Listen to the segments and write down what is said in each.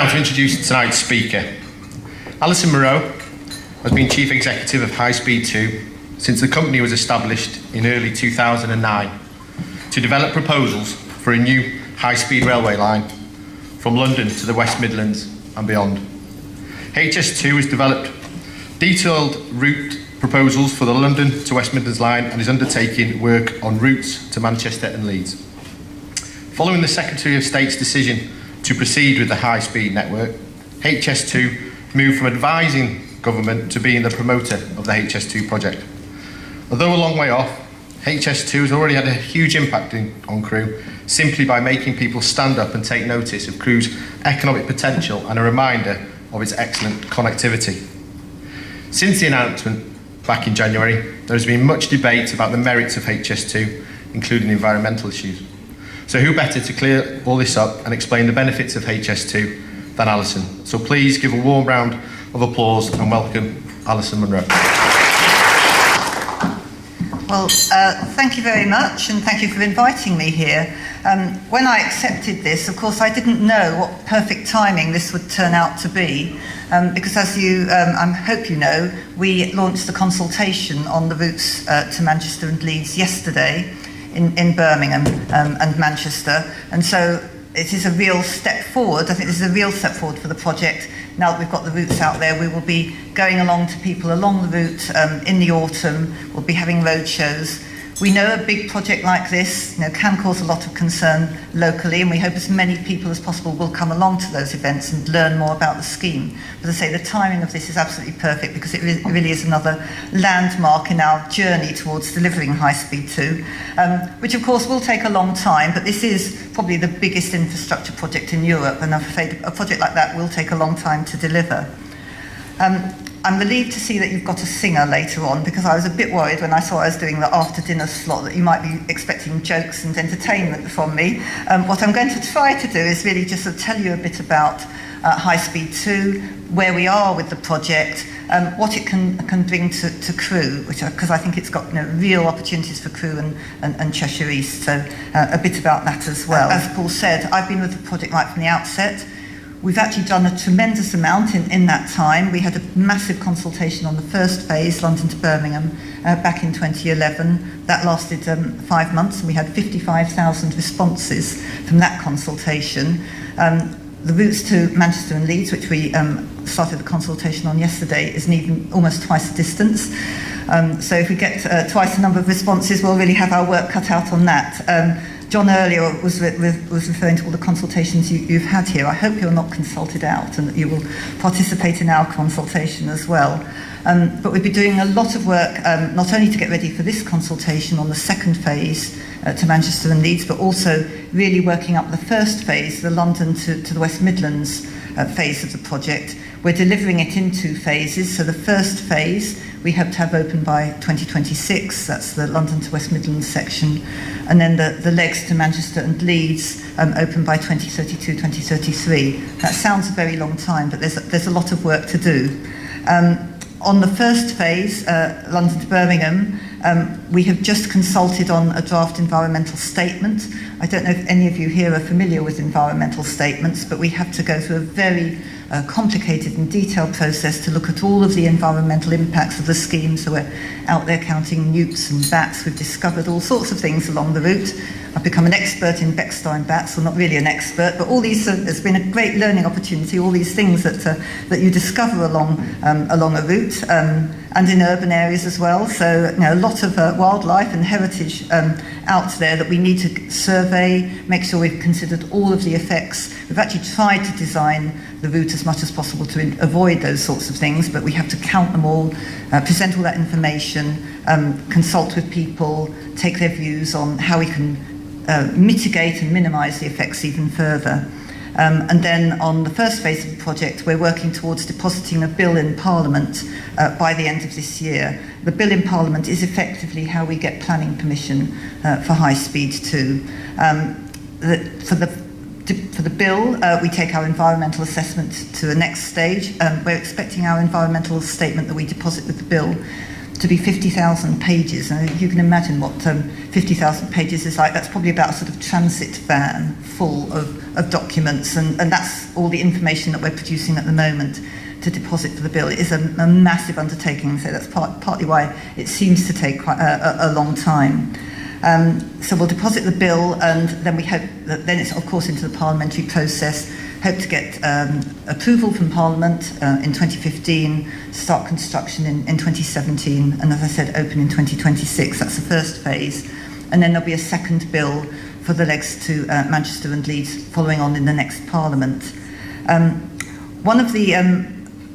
now to introduce tonight's speaker. Alison Munro has been Chief Executive of Speed Two since the company was established in early 2009 to develop proposals for a new high-speed railway line from London to the West Midlands and beyond. HS2 has developed detailed route proposals for the London to West Midlands line and is undertaking work on routes to Manchester and Leeds. Following the Secretary of State's decision to proceed with the high-speed network, HS2 moved from advising government to being the promoter of the HS2 project. Although a long way off, HS2 has already had a huge impact on Crewe simply by making people stand up and take notice of Crewe's economic potential and a reminder of its excellent connectivity. Since the announcement back in January, there has been much debate about the merits of HS2, including environmental issues. So who better to clear all this up and explain the benefits of HS2 than Alison? So please give a warm round of applause and welcome Alison Munro. Well, thank you very much, and thank you for inviting me here. When I accepted this, of course, I didn't know what perfect timing this would turn out to be, because as you, I hope you know, we launched the consultation on the routes to Manchester and Leeds yesterday in Birmingham and Manchester, and so it is a real step forward. I think this is a real step forward for the project. Now that we've got the routes out there, we will be going along to people along the route in the autumn. We'll be having road shows. We know a big project like this, can cause a lot of concern locally, and we hope as many people as possible will come along to those events and learn more about the scheme. But as I say, the timing of this is absolutely perfect because it really is another landmark in our journey towards delivering High Speed 2, which of course will take a long time, but this is probably the biggest infrastructure project in Europe, and I'm afraid a project like that will take a long time to deliver. I'm relieved to see that you've got a singer later on, because I was a bit worried when I saw I was doing the after dinner slot that you might be expecting jokes and entertainment from me. What I'm going to try to do is really just sort of tell you a bit about High Speed 2, where we are with the project, what it can bring to Crewe, because I think it's got real opportunities for Crewe and Cheshire East, so a bit about that as well. As Paul said, I've been with the project right from the outset. We've actually done a tremendous amount in that time. We had a massive consultation on the first phase, London to Birmingham, back in 2011. That lasted 5 months, and we had 55,000 responses from that consultation. The routes to Manchester and Leeds, which we started the consultation on yesterday, is almost twice the distance. So if we get twice the number of responses, we'll really have our work cut out on that. John earlier was referring to all the consultations you've had here. I hope you're not consulted out and that you will participate in our consultation as well. But we'll be doing a lot of work, not only to get ready for this consultation on the second phase to Manchester and Leeds, but also really working up the first phase, the London to the West Midlands phase of the project. We're delivering it in 2 phases. So the first phase we hope to have open by 2026. That's the London to West Midlands section. And then the legs to Manchester and Leeds open by 2032, 2033. That sounds a very long time, but there's a lot of work to do. On the first phase, London to Birmingham, we have just consulted on a draft environmental statement. I don't know if any of you here are familiar with environmental statements, but we have to go through a very complicated and detailed process to look at all of the environmental impacts of the scheme. So we're out there counting newts and bats. We've discovered all sorts of things along the route. I've become an expert in Bechstein bats, well, not really an expert, but all these, it's been a great learning opportunity, all these things that you discover along a route, and in urban areas as well. So a lot of wildlife and heritage out there that we need to survey, make sure we've considered all of the effects. We've actually tried to design the route as much as possible to avoid those sorts of things, but we have to count them all, present all that information, consult with people, take their views on how we can mitigate and minimise the effects even further. And then on the first phase of the project, we're working towards depositing a bill in Parliament by the end of this year. The bill in Parliament is effectively how we get planning permission for High Speed 2. For the bill, we take our environmental assessment to the next stage. We're expecting our environmental statement that we deposit with the bill to be 50,000 pages. And you can imagine what 50,000 pages is like. That's probably about a sort of transit van full of documents, and that's all the information that we're producing at the moment to deposit for the bill. It is a massive undertaking, so that's partly why it seems to take quite a long time. So we'll deposit the bill, and then we hope that then it's of course into the parliamentary process. Hope to get approval from Parliament in 2015, start construction in 2017, and as I said, open in 2026. That's the first phase. And then there'll be a second bill for the legs to Manchester and Leeds following on in the next Parliament. One of the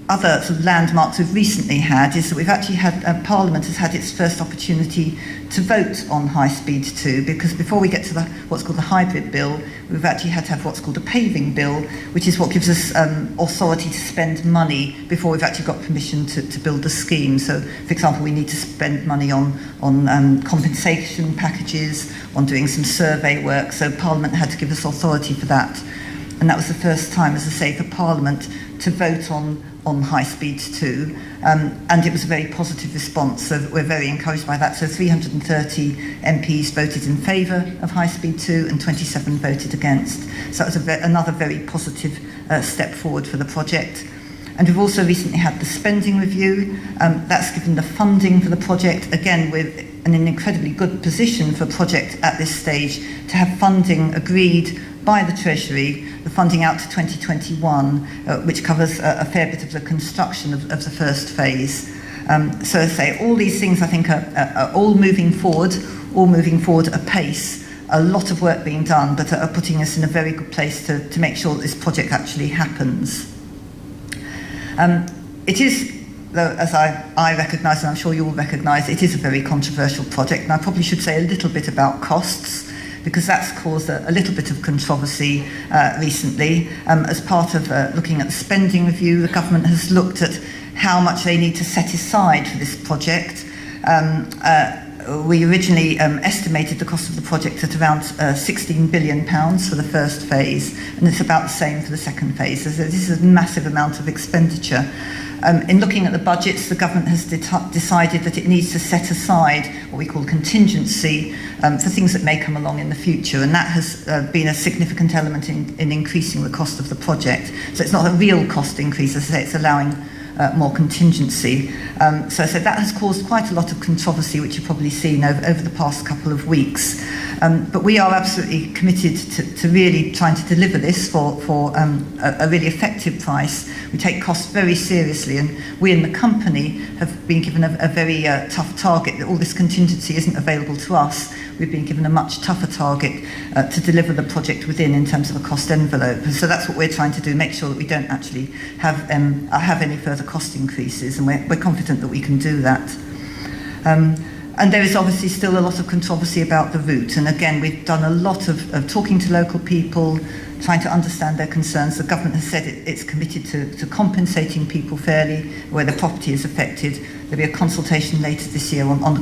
other sort of landmarks we've recently had is that we've actually had, Parliament has had its first opportunity to vote on High Speed 2, because before we get to what's called the hybrid bill, we've actually had to have what's called a paving bill, which is what gives us authority to spend money before we've actually got permission to build the scheme. So, for example, we need to spend money on compensation packages, on doing some survey work, so Parliament had to give us authority for that. And that was the first time, as I say, for Parliament to vote on High Speed 2, and it was a very positive response, so we're very encouraged by that. So 330 MPs voted in favour of High Speed 2 and 27 voted against. So that was another very positive step forward for the project. And we've also recently had the spending review. That's given the funding for the project. Again, we're in an incredibly good position for a project at this stage to have funding agreed by the Treasury, the funding out to 2021, which covers a fair bit of the construction of the first phase. So as I say, all these things I think are all moving forward at pace. A lot of work being done, but are putting us in a very good place to make sure that this project actually happens. It is, though, as I recognise, and I'm sure you all recognise, it is a very controversial project, and I probably should say a little bit about costs, because that's caused a little bit of controversy recently. As part of looking at the spending review, the government has looked at how much they need to set aside for this project. We originally estimated the cost of the project at around £16 billion for the first phase, and it's about the same for the second phase. So this is a massive amount of expenditure. In looking at the budgets, the government has decided that it needs to set aside what we call contingency for things that may come along in the future, and that has been a significant element in increasing the cost of the project. So it's not a real cost increase, as I say, it's allowing more contingency. So that has caused quite a lot of controversy, which you've probably seen over the past couple of weeks. But we are absolutely committed to really trying to deliver this for a really effective price. We take costs very seriously, and we in the company have been given a very tough target. All this contingency isn't available to us. We've been given a much tougher target to deliver the project within in terms of a cost envelope. So that's what we're trying to do, make sure that we don't actually have any further cost increases, and we're confident that we can do that. And there is obviously still a lot of controversy about the route, and again we've done a lot of talking to local people, trying to understand their concerns. The government has said it's committed to compensating people fairly where the property is affected. There'll be a consultation later this year on the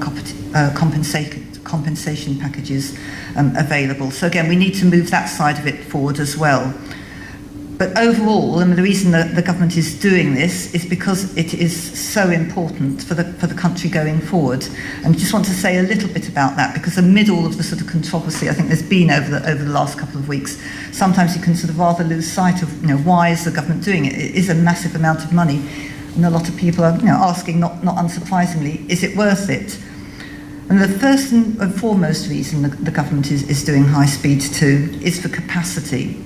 compensation packages available. So again, we need to move that side of it forward as well. But overall, and the reason that the government is doing this is because it is so important for the country going forward. And I just want to say a little bit about that, because amid all of the sort of controversy I think there's been over the last couple of weeks, sometimes you can sort of rather lose sight of why is the government doing it. It is a massive amount of money, and a lot of people are asking, not unsurprisingly, is it worth it? And the first and foremost reason the government is doing High Speed 2 is for capacity.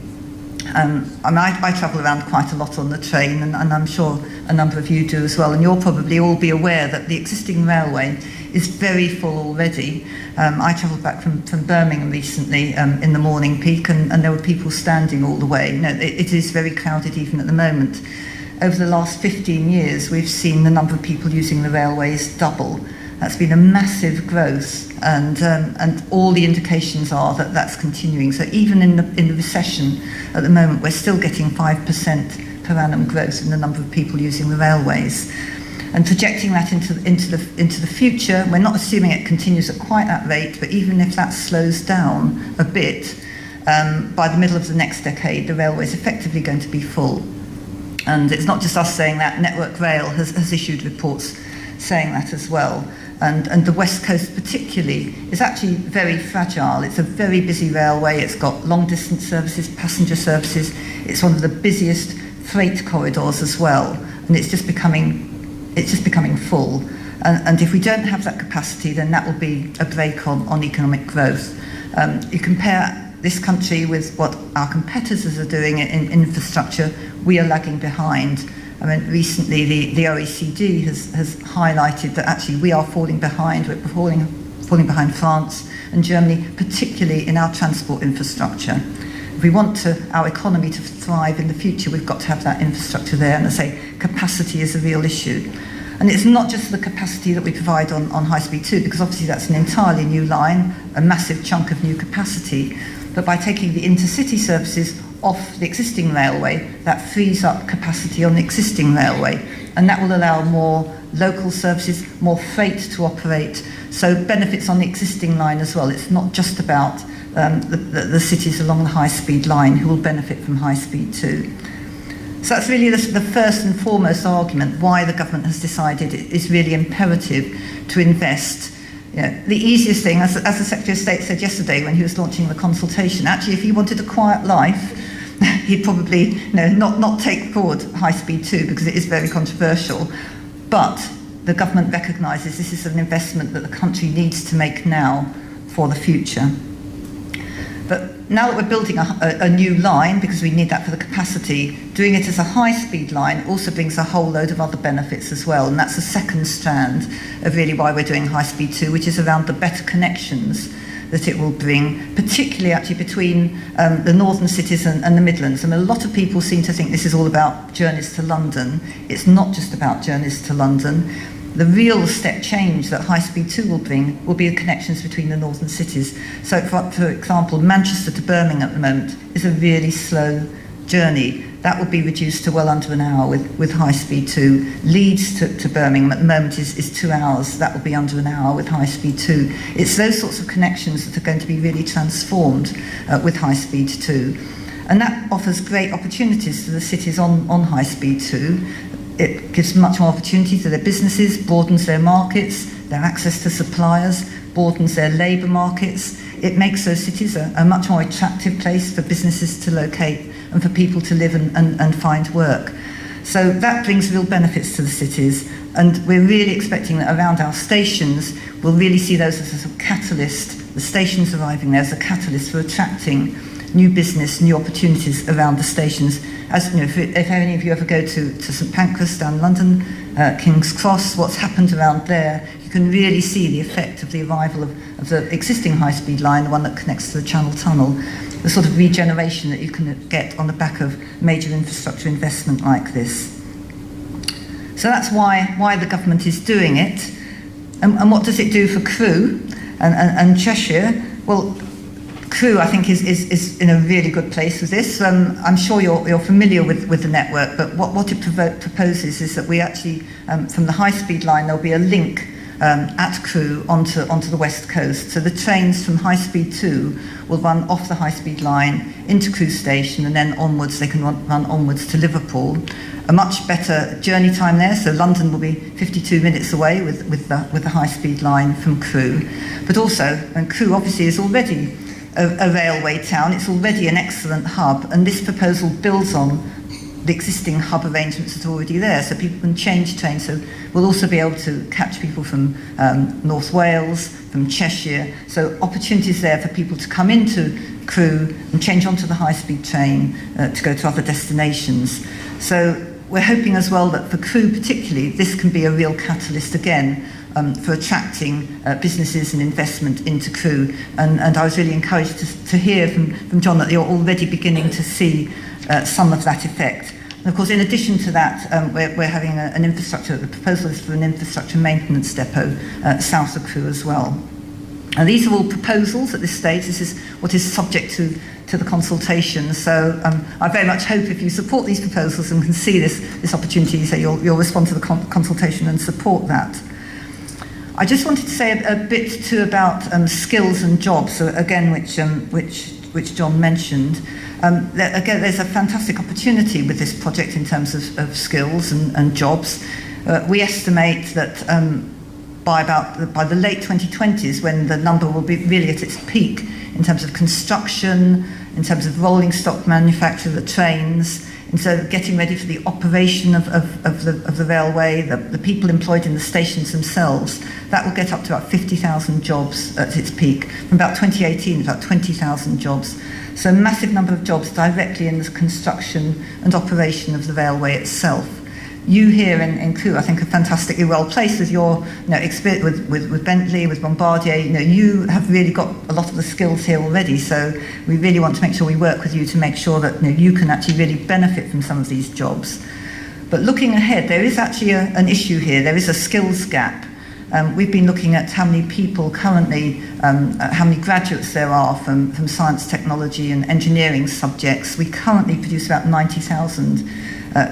I travel around quite a lot on the train, and I'm sure a number of you do as well, and you'll probably all be aware that the existing railway is very full already. I travelled back from Birmingham recently in the morning peak, and there were people standing all the way. It is very crowded even at the moment. Over the last 15 years, we've seen the number of people using the railways double. That's been a massive growth, and all the indications are that that's continuing. So even in the recession at the moment, we're still getting 5% per annum growth in the number of people using the railways. And projecting that into the future, we're not assuming it continues at quite that rate, but even if that slows down a bit, by the middle of the next decade, the railway is effectively going to be full. And it's not just us saying that. Network Rail has issued reports saying that as well. And the West Coast particularly is actually very fragile. It's a very busy railway. It's got long distance services, passenger services. It's one of the busiest freight corridors as well. And it's just becoming full. And if we don't have that capacity, then that will be a brake on economic growth. You compare this country with what our competitors are doing in infrastructure, we are lagging behind. I mean, recently the OECD has highlighted that actually we are falling behind. We're falling behind France and Germany, particularly in our transport infrastructure. If we want our economy to thrive in the future, we've got to have that infrastructure there. And I say capacity is a real issue. And it's not just the capacity that we provide on High Speed 2, because obviously that's an entirely new line, a massive chunk of new capacity. But by taking the intercity services off the existing railway, that frees up capacity on the existing railway. And that will allow more local services, more freight to operate. So benefits on the existing line as well. It's not just about the cities along the high speed line who will benefit from High Speed 2. So that's really the first and foremost argument why the government has decided it is really imperative to invest. You know, the easiest thing, as the Secretary of State said yesterday when he was launching the consultation, actually if he wanted a quiet life, he'd probably not take forward High Speed 2 because it is very controversial. But the government recognises this is an investment that the country needs to make now for the future. But now that we're building a new line, because we need that for the capacity, doing it as a high-speed line also brings a whole load of other benefits as well. And that's the second strand of really why we're doing High Speed 2, which is around the better connections that it will bring, particularly actually between the northern cities and the Midlands. And a lot of people seem to think this is all about journeys to London. It's not just about journeys to London. The real step change that High Speed 2 will bring will be the connections between the northern cities. So, for example, Manchester to Birmingham at the moment is a really slow journey. That will be reduced to well under an hour with High Speed 2. Leeds to Birmingham at the moment is 2 hours. That will be under an hour with High Speed 2. It's those sorts of connections that are going to be really transformed with High Speed 2. And that offers great opportunities to the cities on High Speed 2. It gives much more opportunity to their businesses, broadens their markets, their access to suppliers, broadens their labour markets. It makes those cities a much more attractive place for businesses to locate and for people to live and find work. So that brings real benefits to the cities, and we're really expecting that around our stations, we'll really see those as a sort of catalyst, the stations arriving there as a catalyst for attracting new business, new opportunities around the stations. As you know, if any of you ever go to St Pancras down London, King's Cross, what's happened around there, you can really see the effect of the arrival of the existing high-speed line, the one that connects to the Channel Tunnel, the sort of regeneration that you can get on the back of major infrastructure investment like this. So that's why the government is doing it. And what does it do for Crewe and Cheshire? Well, Crewe, I think, is in a really good place with this. I'm sure you're familiar with the network, but what it proposes is that we actually, from the high-speed line, there'll be a link at Crewe onto the West Coast. So the trains from High Speed 2 will run off the high-speed line into Crewe station, and then onwards, they can run onwards to Liverpool. A much better journey time there, so London will be 52 minutes away with the high-speed line from Crewe. But also, and Crewe obviously is already a railway town, it's already an excellent hub, and this proposal builds on the existing hub arrangements that are already there, so people can change trains. So we'll also be able to catch people from North Wales, from Cheshire, so opportunities there for people to come into Crewe and change onto the high-speed train to go to other destinations. So we're hoping as well that for Crewe particularly, this can be a real catalyst again for attracting businesses and investment into Crewe. And I was really encouraged to hear from John that you're already beginning to see some of that effect. And of course, in addition to that, we're having an infrastructure, the proposal is for an infrastructure maintenance depot south of Crewe as well. And these are all proposals at this stage. This is what is subject to the consultation. So I very much hope if you support these proposals and can see this opportunity, so you'll respond to the consultation and support that. I just wanted to say a bit too about skills and jobs, so again, which John mentioned. Again, there's a fantastic opportunity with this project in terms of skills and jobs. We estimate that by the late 2020s, when the number will be really at its peak in terms of construction, in terms of rolling stock manufacture, the trains, instead of getting ready for the operation of the railway, the people employed in the stations themselves, that will get up to about 50,000 jobs at its peak. From about 2018, about 20,000 jobs. So a massive number of jobs directly in the construction and operation of the railway itself. You here in Crewe, I think, are fantastically well placed with your experience with Bentley, with Bombardier. You have really got a lot of the skills here already. So we really want to make sure we work with you to make sure that you can actually really benefit from some of these jobs. But looking ahead, there is actually an issue here. There is a skills gap. We've been looking at how many people currently, how many graduates there are from science, technology and engineering subjects. We currently produce about 90,000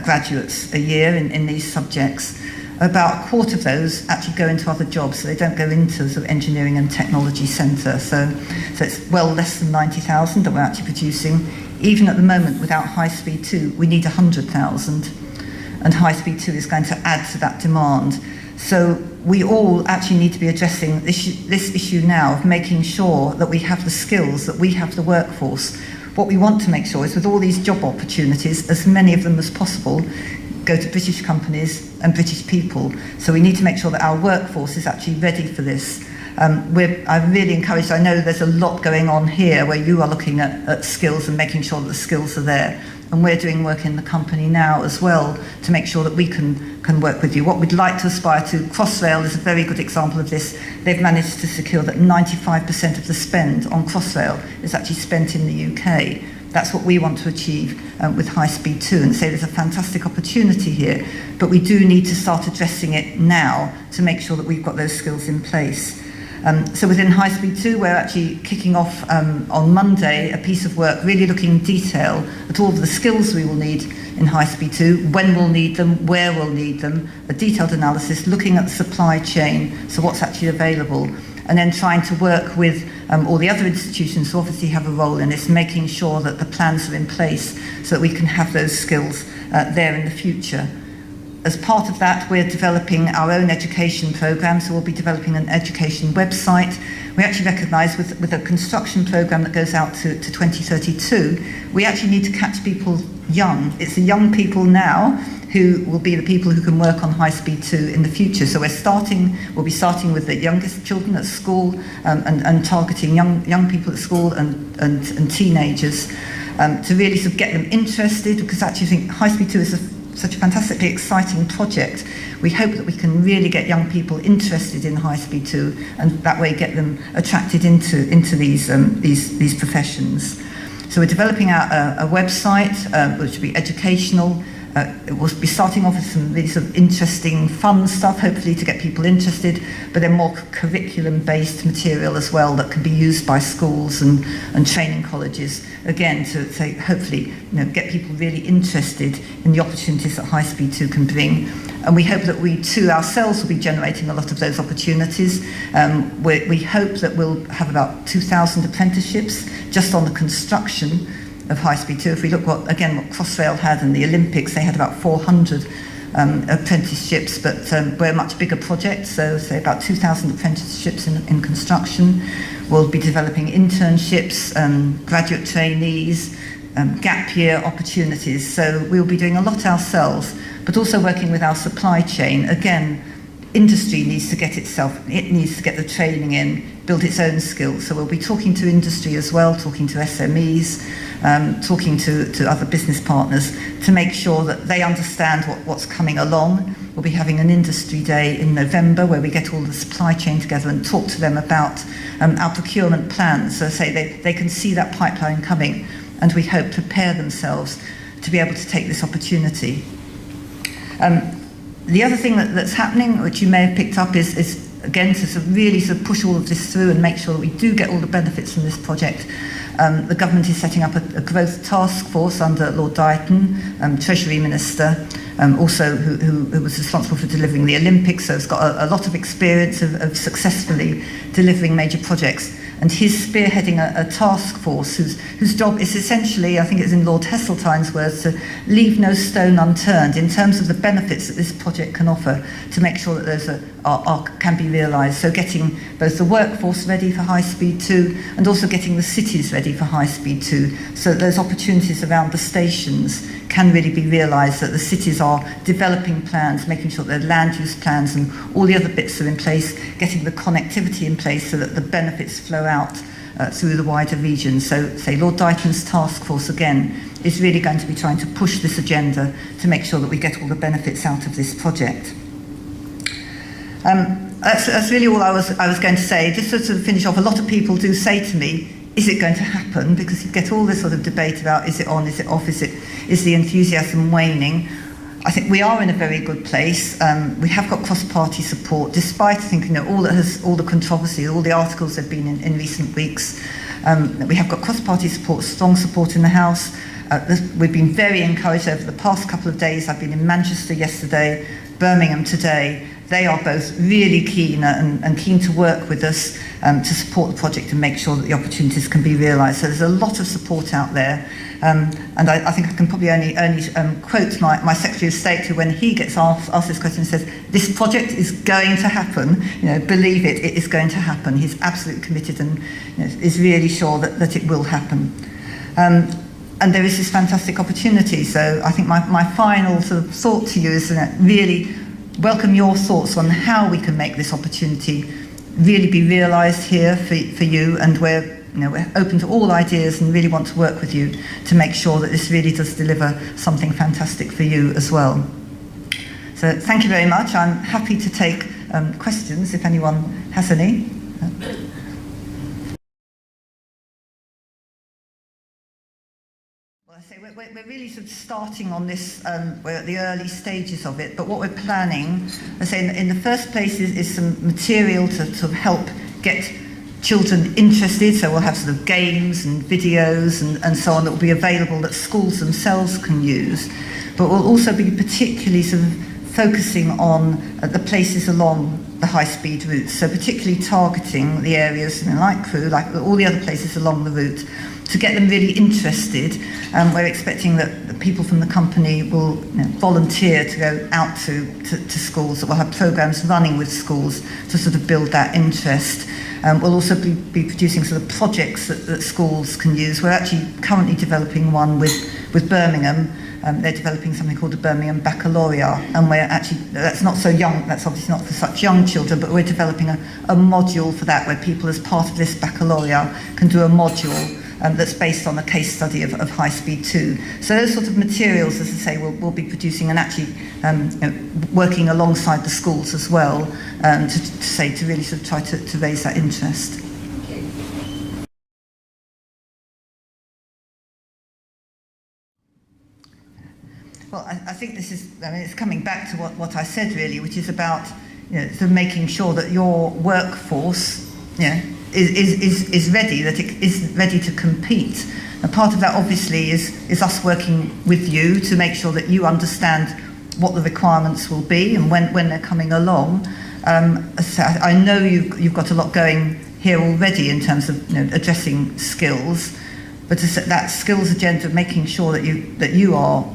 graduates a year in these subjects. About a quarter of those actually go into other jobs, so they don't go into the sort of engineering and technology centre. So it's well less than 90,000 that we're actually producing. Even at the moment, without High Speed 2, we need 100,000. And High Speed 2 is going to add to that demand. So we all actually need to be addressing this issue now of making sure that we have the skills, that we have the workforce. What we want to make sure is with all these job opportunities, as many of them as possible go to British companies and British people. So we need to make sure that our workforce is actually ready for this. I'm really encouraged. I know there's a lot going on here where you are looking at skills and making sure that the skills are there. And we're doing work in the company now as well to make sure that we can work with you. What we'd like to aspire to, Crossrail is a very good example of this. They've managed to secure that 95% of the spend on Crossrail is actually spent in the UK. That's what we want to achieve with High Speed 2, and say there's a fantastic opportunity here, but we do need to start addressing it now to make sure that we've got those skills in place. So within High Speed 2, we're actually kicking off on Monday a piece of work really looking in detail at all of the skills we will need in High Speed 2, when we'll need them, where we'll need them, a detailed analysis looking at the supply chain, so what's actually available, and then trying to work with all the other institutions who obviously have a role in this, making sure that the plans are in place so that we can have those skills there in the future. As part of that, we're developing our own education programme, so we'll be developing an education website. We actually recognise with a construction programme that goes out to 2032, we actually need to catch people young. It's the young people now who will be the people who can work on High Speed 2 in the future. So we'll be starting with the youngest children at school and targeting young people at school and teenagers to really sort of get them interested, because actually I think High Speed 2 is such a fantastically exciting project. We hope that we can really get young people interested in High Speed 2 and that way get them attracted into these professions. So we're developing a website which will be educational. It will be starting off with some really sort of interesting, fun stuff, hopefully to get people interested, but then more curriculum-based material as well that can be used by schools and training colleges, again, to say, hopefully, get people really interested in the opportunities that High Speed 2 can bring. And we hope that we too ourselves will be generating a lot of those opportunities. We hope that we'll have about 2,000 apprenticeships just on the construction of High Speed 2. If we look what Crossrail had in the Olympics, they had about 400 apprenticeships, but we're a much bigger project, so say about 2,000 apprenticeships in construction. We'll be developing internships, graduate trainees, gap year opportunities. So we'll be doing a lot ourselves, but also working with our supply chain. Again, industry needs to get it needs to get the training in, build its own skills. So we'll be talking to industry as well, talking to SMEs, talking to other business partners to make sure that they understand what's coming along. We'll be having an industry day in November where we get all the supply chain together and talk to them about our procurement plans. So say they can see that pipeline coming, and we hope prepare themselves to be able to take this opportunity. The other thing that's happening, which you may have picked up, is again to really push all of this through and make sure that we do get all the benefits from this project. The government is setting up a growth task force under Lord Dighton, Treasury Minister, also who was responsible for delivering the Olympics, so has got a lot of experience of successfully delivering major projects. and he's spearheading a task force whose job is essentially, I think it's in Lord Heseltine's words, to leave no stone unturned in terms of the benefits that this project can offer to make sure that those can be realised. So getting both the workforce ready for High Speed 2 and also getting the cities ready for High Speed 2, so that those opportunities around the stations can really be realised, that the cities are developing plans, making sure that their land use plans and all the other bits are in place, getting the connectivity in place so that the benefits flow out through the wider region. So, say, Lord Dighton's task force, again, is really going to be trying to push this agenda to make sure that we get all the benefits out of this project. That's really all I was going to say. Just to sort of finish off, a lot of people do say to me, is it going to happen? Because you get all this sort of debate about, is it on, is it off, is the enthusiasm waning? I think we are in a very good place. We have got cross-party support, despite, I think, all the controversy, all the articles there have been in recent weeks. We have got cross-party support, strong support in the House. We've been very encouraged over the past couple of days. I've been in Manchester yesterday, Birmingham today. They are both really keen and keen to work with us to support the project and make sure that the opportunities can be realised. So there's a lot of support out there. And I think I can probably only quote my Secretary of State, who, when he gets asked this question, says, this project is going to happen. Believe it is going to happen. He's absolutely committed and is really sure that it will happen. And there is this fantastic opportunity. So I think my final sort of thought to you is really welcome your thoughts on how we can make this opportunity really be realised here for you, and we're open to all ideas and really want to work with you to make sure that this really does deliver something fantastic for you as well. So thank you very much. I'm happy to take questions if anyone has any. We're really sort of starting on this, we're at the early stages of it, but what we're planning, I say in the first place is some material to sort of help get children interested, so we'll have sort of games and videos and so on that will be available that schools themselves can use, but we'll also be particularly sort of focusing on the places along the high-speed routes, so particularly targeting the areas like Crewe, like all the other places along the route, to get them really interested. We're expecting that the people from the company will volunteer to go out to schools, that we'll have programmes running with schools to sort of build that interest. We'll also be producing sort of projects that schools can use. We're actually currently developing one with Birmingham. They're developing something called the Birmingham Baccalaureate, and we're actually, that's not so young, that's obviously not for such young children, but we're developing a module for that, where people, as part of this baccalaureate, can do a module that's based on a case study of High Speed 2. So those sort of materials, as I say, we'll be producing and actually working alongside the schools as well, to really sort of try to raise that interest. Well, I think this is, it's coming back to what I said really, which is about sort of making sure that your workforce is ready, that it is ready to compete. And part of that obviously is us working with you to make sure that you understand what the requirements will be and when they're coming along. So I know you've got a lot going here already in terms of addressing skills, but that skills agenda, making sure that you are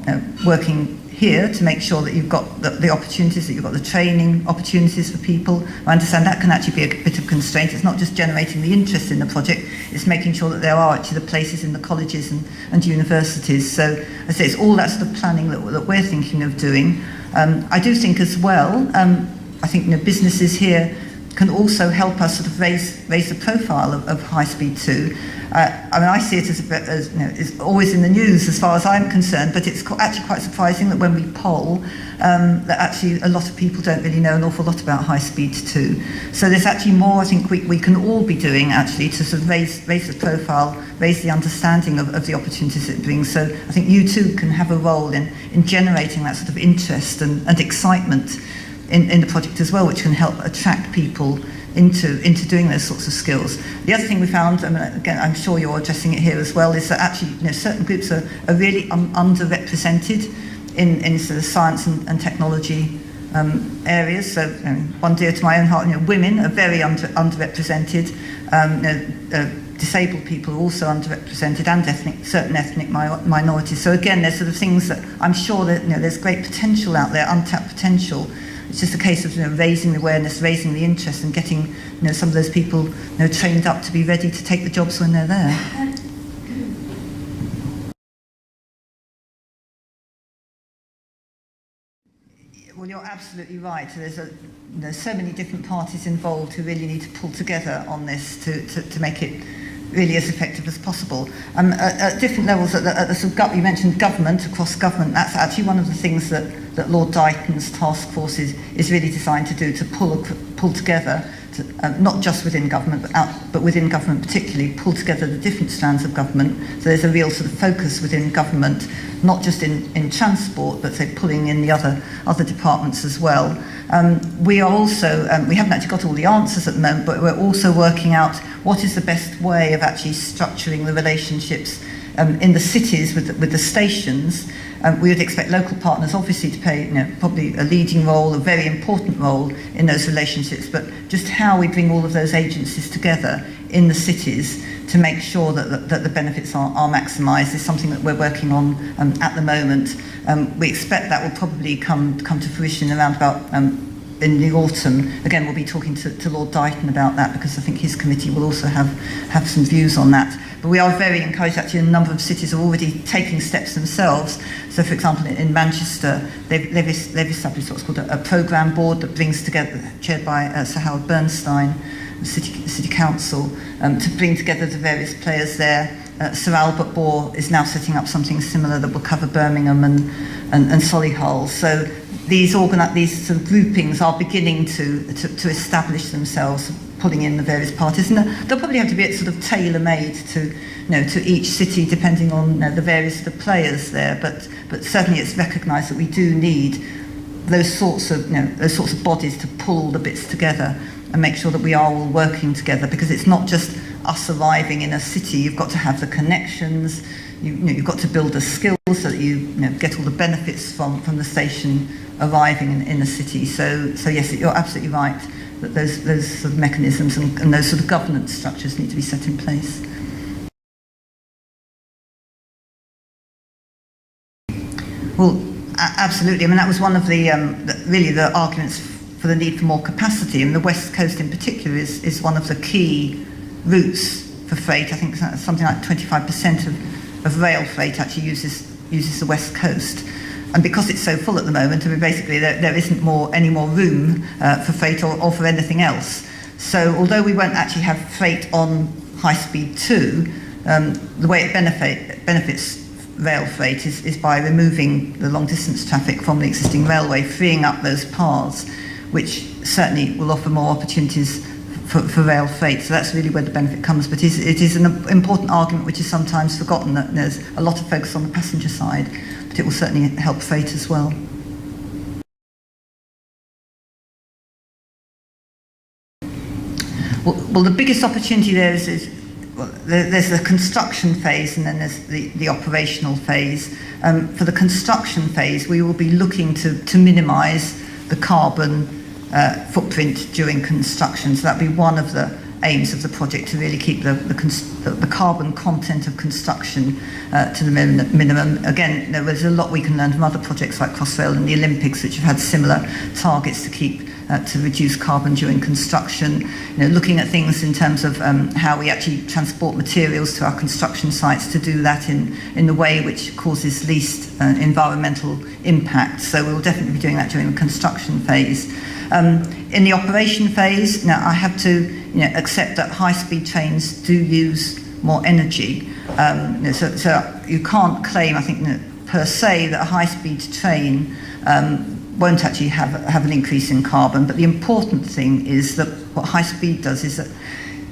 working here to make sure that you've got the opportunities, that you've got the training opportunities for people. I understand that can actually be a bit of constraint. It's not just generating the interest in the project, it's making sure that there are actually the places in the colleges and universities. So I say it's all that sort of planning that we're thinking of doing. I do think as well, I think businesses here can also help us sort of raise the profile of High Speed 2. I see it as it's always in the news as far as I'm concerned, but it's actually quite surprising that when we poll, that actually a lot of people don't really know an awful lot about High Speed 2. So there's actually more I think we can all be doing actually to sort of raise the profile, raise the understanding of the opportunities it brings. So I think you too can have a role in generating that sort of interest and excitement in the project as well, which can help attract people into doing those sorts of skills. The other thing we found, again, I'm sure you're addressing it here as well, is that actually certain groups are really underrepresented in sort of science and technology areas. So one dear to my own heart, women are very underrepresented. Disabled people are also underrepresented, and certain ethnic minorities. So again, there's sort of things that I'm sure that there's great potential out there, untapped potential. It's just a case of raising the awareness, raising the interest, and getting some of those people trained up to be ready to take the jobs when they're there. Well, you're absolutely right. There's so many different parties involved who really need to pull together on this to make it really as effective as possible. At different levels, you mentioned government, across government. That's actually one of the things that Lord Dighton's task force is really designed to do, to pull together, not just within government, but within government particularly, pull together the different strands of government. So there's a real sort of focus within government, not just in transport, but say pulling in the other departments as well. We are also, we haven't actually got all the answers at the moment, but we're also working out what is the best way of actually structuring the relationships in the cities with the stations. We would expect local partners obviously to play probably a leading role, a very important role in those relationships, but just how we bring all of those agencies together in the cities to make sure that the benefits are maximised is something that we're working on at the moment. We expect that will probably come to fruition around about in the autumn. Again, we'll be talking to Lord Dighton about that, because I think his committee will also have some views on that. But we are very encouraged. Actually, a number of cities are already taking steps themselves. So, for example, in Manchester, they've established what's called a programme board that brings together, chaired by Sir Howard Bernstein, the City Council, to bring together the various players there. Sir Albert Bohr is now setting up something similar that will cover Birmingham and Solihull. So these sort of groupings are beginning to establish themselves, pulling in the various parties, and they'll probably have to be sort of tailor-made to each city, depending on the various of the players there. But certainly it's recognised that we do need those sorts of bodies to pull all the bits together and make sure that we are all working together, because it's not just us arriving in a city. You've got to have the connections. You've got to build the skills so that you get all the benefits from the station arriving in the city. So yes, you're absolutely right that those sort of mechanisms and those sort of governance structures need to be set in place. Well, absolutely. I mean, that was one of the arguments for the need for more capacity, and the West Coast in particular is one of the key routes for freight. I think something like 25% of rail freight actually uses the West Coast. And because it's so full at the moment, I mean, basically there isn't any more room for freight or for anything else. So although we won't actually have freight on High Speed 2, the way it benefits rail freight is by removing the long distance traffic from the existing railway, freeing up those paths, which certainly will offer more opportunities for rail freight. So that's really where the benefit comes. But it is an important argument which is sometimes forgotten, that there's a lot of focus on the passenger side, but it will certainly help freight as well. Well, the biggest opportunity there is there's the construction phase, and then there's the operational phase. For the construction phase, we will be looking to minimise the carbon footprint during construction. So that'd be one of the aims of the project, to really keep the carbon content of construction to the minimum. Again, there's a lot we can learn from other projects like Crossrail and the Olympics, which have had similar targets to keep to reduce carbon during construction. Looking at things in terms of how we actually transport materials to our construction sites, to do that in the way which causes least environmental impact. So we'll definitely be doing that during the construction phase. In the operation phase, now I have to accept that high-speed trains do use more energy. So you can't claim, I think, per se, that a high-speed train won't actually have an increase in carbon. But the important thing is that what high speed does is that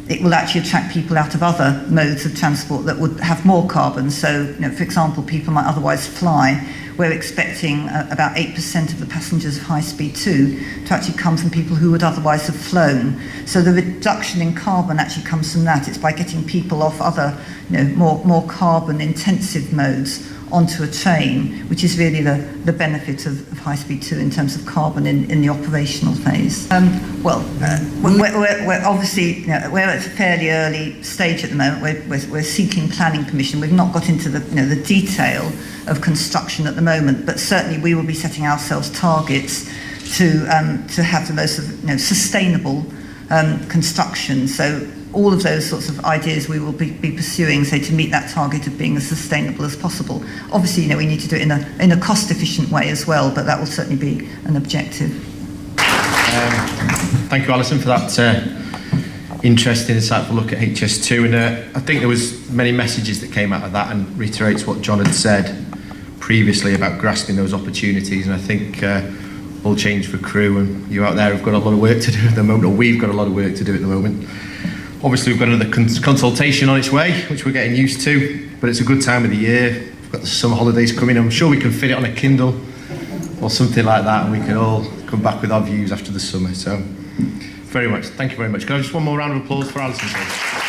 it will actually attract people out of other modes of transport that would have more carbon. So, for example, people might otherwise fly. We're expecting about 8% of the passengers of High Speed 2 to actually come from people who would otherwise have flown. So the reduction in carbon actually comes from that. It's by getting people off other, more carbon-intensive modes onto a train, which is really the benefit of High Speed 2 in terms of carbon in the operational phase. We're obviously, we're at a fairly early stage at the moment. We're seeking planning permission. We've not got into the detail of construction at the moment, but certainly we will be setting ourselves targets to have the most sustainable construction. So all of those sorts of ideas we will be pursuing, say, to meet that target of being as sustainable as possible. Obviously, we need to do it in a cost-efficient way as well, but that will certainly be an objective. Thank you, Alison, for that interesting, insightful look at HS2. And I think there was many messages that came out of that, and reiterates what John had said previously about grasping those opportunities. And I think all change for crew and you out there have got a lot of work to do at the moment, or we've got a lot of work to do at the moment. Obviously, we've got another consultation on its way, which we're getting used to, but it's a good time of the year. We've got the summer holidays coming. I'm sure we can fit it on a Kindle or something like that, and we can all come back with our views after the summer. So, thank you very much. Can I have just one more round of applause for Alison, please?